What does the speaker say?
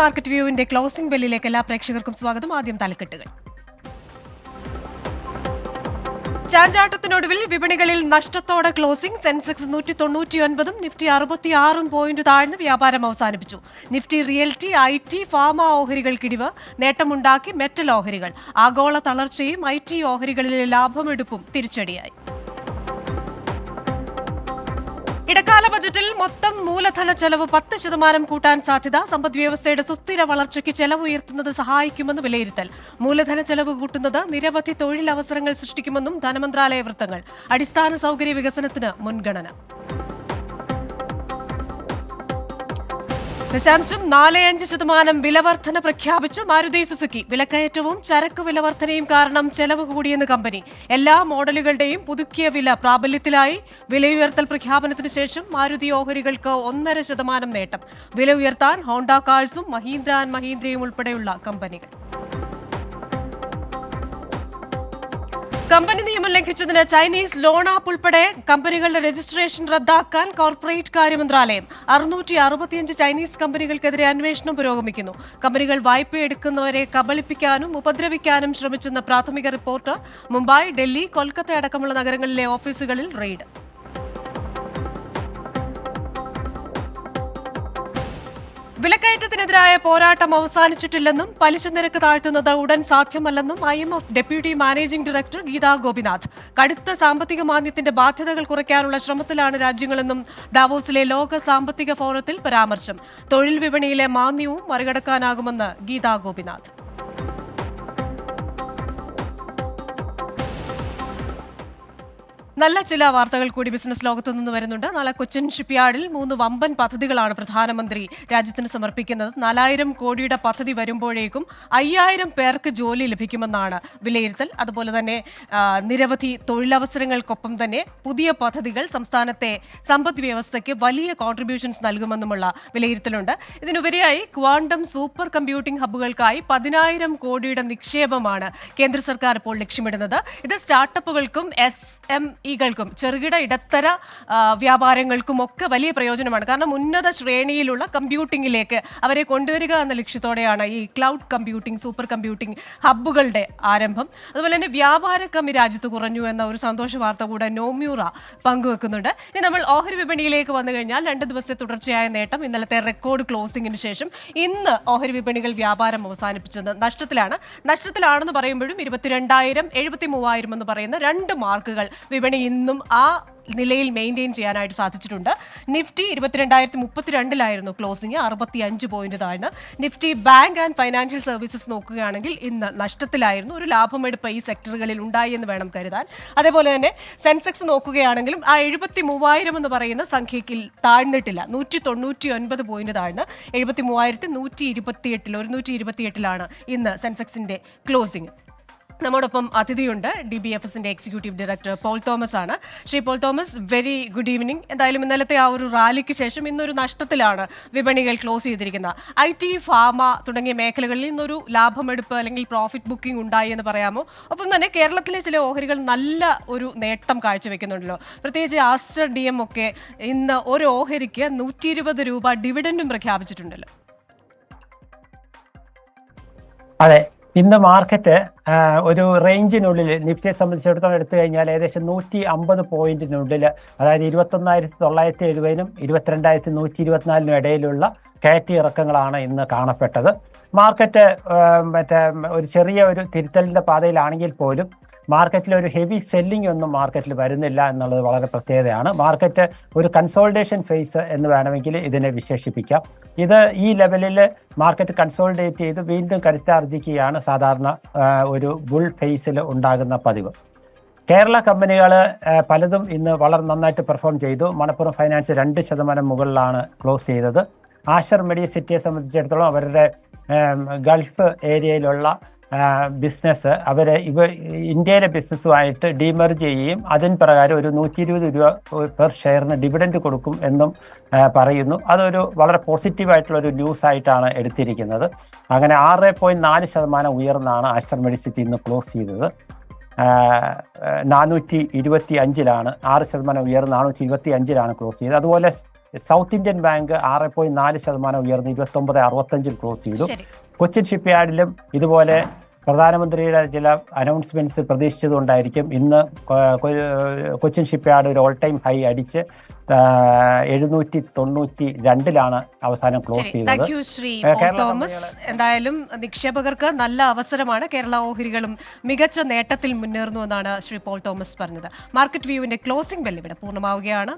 Market വ്യൂവിന്റെ closing ബെല്ലിലേക്ക് എല്ലാ പ്രേക്ഷകർക്കും സ്വാഗതം. ആദ്യം തലക്കെട്ടുകൾ. ചാഞ്ചാട്ടത്തിനൊടുവിൽ വിപണികളിൽ നഷ്ടത്തോടെ ക്ലോസിംഗ്. സെൻസെക്സ് 199, നിഫ്റ്റി 66 പോയിന്റ് താഴ്ന്ന് വ്യാപാരം അവസാനിപ്പിച്ചു. നിഫ്റ്റി റിയൽറ്റി, IT, ഫാർമ ഓഹരികൾക്കിടിവ്. നേട്ടമുണ്ടാക്കി മെറ്റൽ ഓഹരികൾ. ആഗോള തളർച്ചയും IT ഓഹരികളിലെ ലാഭമെടുപ്പും തിരിച്ചടിയായി. ഇടക്കാല ബജറ്റിൽ മൊത്തം മൂലധന ചെലവ് 10% കൂട്ടാൻ സാധ്യത. സമ്പദ്വ്യവസ്ഥയുടെ സുസ്ഥിര വളർച്ചയ്ക്ക് ചെലവ് ഉയർത്തുന്നത് സഹായിക്കുമെന്ന് വിലയിരുത്തൽ. മൂലധന ചെലവ് കൂട്ടുന്നത് നിരവധി തൊഴിലവസരങ്ങൾ സൃഷ്ടിക്കുമെന്നും ധനമന്ത്രാലയ വൃത്തങ്ങൾ. അടിസ്ഥാന സൗകര്യ വികസനത്തിന് മുൻഗണന. 0.45% വിലവർധന പ്രഖ്യാപിച്ച് മാരുതി സുസുക്കി. വിലക്കയറ്റവും ചരക്ക് വിലവർധനയും കാരണം ചെലവ് കൂടിയെന്ന് കമ്പനി. എല്ലാ മോഡലുകളുടെയും പുതുക്കിയ വില പ്രാബല്യത്തിലായി. വിലയുയർത്തൽ പ്രഖ്യാപനത്തിന് ശേഷം മാരുതി ഓഹരികൾക്ക് 1.5% നേട്ടം. വില ഉയർത്താൻ ഹോണ്ട കാഴ്സും മഹീന്ദ്ര ആൻഡ് മഹീന്ദ്രയും ഉൾപ്പെടെയുള്ള കമ്പനികൾ. കമ്പനി നിയമം ലംഘിച്ചതിന് ചൈനീസ് ലോൺ ആപ്പ് ഉൾപ്പെടെ കമ്പനികളുടെ രജിസ്ട്രേഷൻ റദ്ദാക്കാൻ കോർപ്പറേറ്റ് കാര്യ മന്ത്രാലയം. 665 ചൈനീസ് കമ്പനികൾക്കെതിരെ അന്വേഷണം പുരോഗമിക്കുന്നു. കമ്പനികൾ വായ്പയെടുക്കുന്നവരെ കബളിപ്പിക്കാനും ഉപദ്രവിക്കാനും ശ്രമിച്ചെന്ന പ്രാഥമിക റിപ്പോർട്ട്. മുംബൈ, ഡൽഹി, കൊൽക്കത്ത അടക്കമുള്ള നഗരങ്ങളിലെ ഓഫീസുകളിൽ റെയ്ഡ്. വിലക്കയറ്റത്തിനെതിരായ പോരാട്ടം അവസാനിച്ചിട്ടില്ലെന്നും പലിശ നിരക്ക് താഴ്ത്തുന്നത് ഉടൻ സാധ്യമല്ലെന്നും IMF deputy managing director Gita Gopinath. കടുത്ത സാമ്പത്തിക മാന്ദ്യത്തിന്റെ ബാധ്യതകൾ കുറയ്ക്കാനുള്ള ശ്രമത്തിലാണ് രാജ്യങ്ങളെന്നും ദാവോസിലെ ലോക സാമ്പത്തിക ഫോറത്തിൽ പരാമർശം. തൊഴിൽ വിപണിയിലെ മാന്ദ്യവും മറികടക്കാനാകുമെന്ന് ഗീതാ ഗോപിനാഥ്. നല്ല ചില വാർത്തകൾ കൂടി ബിസിനസ് ലോകത്തു നിന്ന് വരുന്നുണ്ട്. നാളെ കൊച്ചിൻ ഷിപ്പ്യാർഡിൽ 3 വമ്പൻ പദ്ധതികളാണ് പ്രധാനമന്ത്രി രാജ്യത്തിന് സമർപ്പിക്കുന്നത്. 4000 കോടിയുടെ പദ്ധതി വരുമ്പോഴേക്കും 5000 പേർക്ക് ജോലി ലഭിക്കുമെന്നാണ് വിലയിരുത്തൽ. അതുപോലെ തന്നെ നിരവധി തൊഴിലവസരങ്ങൾക്കൊപ്പം തന്നെ പുതിയ പദ്ധതികൾ സംസ്ഥാനത്തെ സമ്പദ് വ്യവസ്ഥയ്ക്ക് വലിയ കോൺട്രിബ്യൂഷൻസ് നൽകുമെന്നുമുള്ള വിലയിരുത്തലുണ്ട്. ഇതിനുപരിയായി ക്വാണ്ടം സൂപ്പർ കമ്പ്യൂട്ടിംഗ് ഹബ്ബുകൾക്കായി 10,000 കോടിയുടെ നിക്ഷേപമാണ് കേന്ദ്ര സർക്കാർ ഇപ്പോൾ ലക്ഷ്യമിടുന്നത്. ഇത് സ്റ്റാർട്ടപ്പുകൾക്കും SMEകൾക്കും ചെറുകിട ഇടത്തര വ്യാപാരങ്ങൾക്കും ഒക്കെ വലിയ പ്രയോജനമാണ്. കാരണം ഉന്നത ശ്രേണിയിലുള്ള കമ്പ്യൂട്ടിംഗിലേക്ക് അവരെ കൊണ്ടുവരിക എന്ന ലക്ഷ്യത്തോടെയാണ് ഈ ക്ലൗഡ് കമ്പ്യൂട്ടിംഗ്, സൂപ്പർ കമ്പ്യൂട്ടിംഗ് ഹബ്ബുകളുടെ ആരംഭം. അതുപോലെ തന്നെ വ്യാപാര കമ്മി രാജ്യത്ത് കുറഞ്ഞു എന്ന ഒരു സന്തോഷ വാർത്ത കൂടെ നോമ്യൂറ പങ്കുവെക്കുന്നുണ്ട്. ഇനി നമ്മൾ ഓഹരി വിപണിയിലേക്ക് വന്നു കഴിഞ്ഞാൽ 2 ദിവസത്തെ തുടർച്ചയായ നേട്ടം. ഇന്നലത്തെ റെക്കോർഡ് ക്ലോസിംഗിന് ശേഷം ഇന്ന് ഓഹരി വിപണികൾ വ്യാപാരം അവസാനിപ്പിച്ചത് നഷ്ടത്തിലാണെന്ന് പറയുമ്പോഴും 22,000, 73,000 എന്ന് പറയുന്ന 2 മാർക്കുകൾ വിപണി ഇന്നും ആ നിലയിൽ മെയിൻറ്റെയിൻ ചെയ്യാനായിട്ട് സാധിച്ചിട്ടുണ്ട്. നിഫ്റ്റി 22,032 ക്ലോസിംഗ്, 65 പോയിന്റ് താഴ്ന്ന്. Nifty bank and financial services നോക്കുകയാണെങ്കിൽ ഇന്ന് നഷ്ടത്തിലായിരുന്നു. ഒരു ലാഭമെടുപ്പ് ഈ സെക്ടറുകളിൽ ഉണ്ടായി എന്ന് വേണം കരുതാൻ. അതേപോലെ തന്നെ സെൻസെക്സ് നോക്കുകയാണെങ്കിലും ആ 73,000 എന്ന് പറയുന്ന സംഖ്യയ്ക്ക് താഴ്ന്നിട്ടില്ല. 199 പോയിന്റ് താഴ്ന്ന് 73,128 ഇന്ന് സെൻസെക്സിന്റെ ക്ലോസിംഗ്. നമ്മോടൊപ്പം അതിഥിയുണ്ട്. DBFSന്റെ എക്സിക്യൂട്ടീവ് ഡയറക്ടർ പോൾ തോമസ് ആണ്. Shri Paul Thomas, very good evening. എന്തായാലും ഇന്നലത്തെ ആ ഒരു റാലിക്ക് ശേഷം ഇന്നൊരു നഷ്ടത്തിലാണ് വിപണികൾ ക്ലോസ് ചെയ്തിരിക്കുന്നത്. IT, ഫാർമ തുടങ്ങിയ മേഖലകളിൽ ഇന്നൊരു ലാഭമെടുപ്പ് അല്ലെങ്കിൽ പ്രോഫിറ്റ് ബുക്കിംഗ് ഉണ്ടായി എന്ന് പറയാമോ? ഒപ്പം തന്നെ കേരളത്തിലെ ചില ഓഹരികൾ നല്ല ഒരു നേട്ടം കാഴ്ചവെക്കുന്നുണ്ടല്ലോ. പ്രത്യേകിച്ച് ആസ്റ്റർ DM ഒക്കെ ഇന്ന് ഒരു ഓഹരിക്ക് 120 രൂപ ഡിവിഡൻഡും പ്രഖ്യാപിച്ചിട്ടുണ്ടല്ലോ. അതെ, ഇന്ന് മാർക്കറ്റ് ഒരു റേഞ്ചിനുള്ളിൽ നിഫ്റ്റിയെ സംബന്ധിച്ചിടത്തോളം എടുത്തു കഴിഞ്ഞാൽ ഏകദേശം 150 പോയിന്റിനുള്ളിൽ, അതായത് 21,970-നും 22,124-നും ഇടയിലുള്ള കയറ്റി ഇറക്കങ്ങളാണ് ഇന്ന് കാണപ്പെട്ടത്. മാർക്കറ്റ് ഒരു ചെറിയ ഒരു തിരുത്തലിൻ്റെ പാതയിലാണെങ്കിൽ പോലും മാർക്കറ്റിൽ ഒരു ഹെവി സെല്ലിംഗ് ഒന്നും മാർക്കറ്റിൽ വരുന്നില്ല എന്നുള്ളത് വളരെ പ്രത്യേകതയാണ്. മാർക്കറ്റ് ഒരു കൺസോൾട്ടേഷൻ ഫേസ് എന്ന് വേണമെങ്കിൽ ഇതിനെ വിശേഷിപ്പിക്കാം. ഇത് ഈ ലെവലിൽ മാർക്കറ്റ് കൺസോൾട്ടേറ്റ് ചെയ്ത് വീണ്ടും കരുത്താർജിക്കുകയാണ് സാധാരണ ഒരു ബുൾ ഫേസിൽ ഉണ്ടാകുന്ന പതിവ്. കേരള കമ്പനികൾ പലതും ഇന്ന് വളരെ നന്നായിട്ട് പെർഫോം ചെയ്തു. മണപ്പുറം ഫൈനാൻസ് 2% മുകളിലാണ് ക്ലോസ് ചെയ്തത്. ആഷർ മെഡിസിറ്റിയെ സംബന്ധിച്ചിടത്തോളം അവരുടെ ഗൾഫ് ഏരിയയിലുള്ള ബിസിനസ് ഇന്ത്യയിലെ ബിസിനസ്സുമായിട്ട് ഡീമർജ് ചെയ്യുകയും അതിന് പ്രകാരം ഒരു 120 രൂപ പെർ ഷെയറിന് ഡിവിഡൻഡ് കൊടുക്കും എന്നും പറയുന്നു. അതൊരു വളരെ പോസിറ്റീവായിട്ടുള്ളൊരു ന്യൂസ് ആയിട്ടാണ് എടുത്തിരിക്കുന്നത്. അങ്ങനെ 6.4% ഉയർന്നാണ് ആസ്റ്റർ മെഡിസിറ്റി ഇന്ന് ക്ലോസ് ചെയ്തത്. 425-ലാണ്, 6% ഉയർന്ന് 425-ലാണ് ക്ലോസ് ചെയ്തത്. അതുപോലെ സൗത്ത് ഇന്ത്യൻ ബാങ്ക് 6.4% ഉയർന്ന് 29.65 ക്ലോസ് ചെയ്തു. കൊച്ചിൻ ഷിപ്പ്യാർഡിലും ഇതുപോലെ പ്രധാനമന്ത്രിയുടെ ചില അനൗൺസ്മെന്റ്സ് പ്രതീക്ഷിച്ചതുകൊണ്ടായിരിക്കും ഇന്ന് കൊച്ചിൻ ഷിപ്പ്യാർഡ് ഒരു ഓൾ ടൈം ഹൈ അടിച്ച് 792-ലാണ് അവസാനം ക്ലോസ് ചെയ്തത്. ശ്രീ പോൾ തോമസ്, എന്തായാലും നിക്ഷേപകർക്ക് നല്ല അവസരമാണ്. കേരള ഓഹരികളും മികച്ച നേട്ടത്തിൽ മുന്നേറുന്നു എന്നാണ് ശ്രീ പോൾ തോമസ് പറഞ്ഞത്. മാർക്കറ്റ് വ്യൂവിന്റെ ക്ലോസിംഗ് ബെൽ ഇവിടെ പൂർണ്ണമാവുകയാണ്.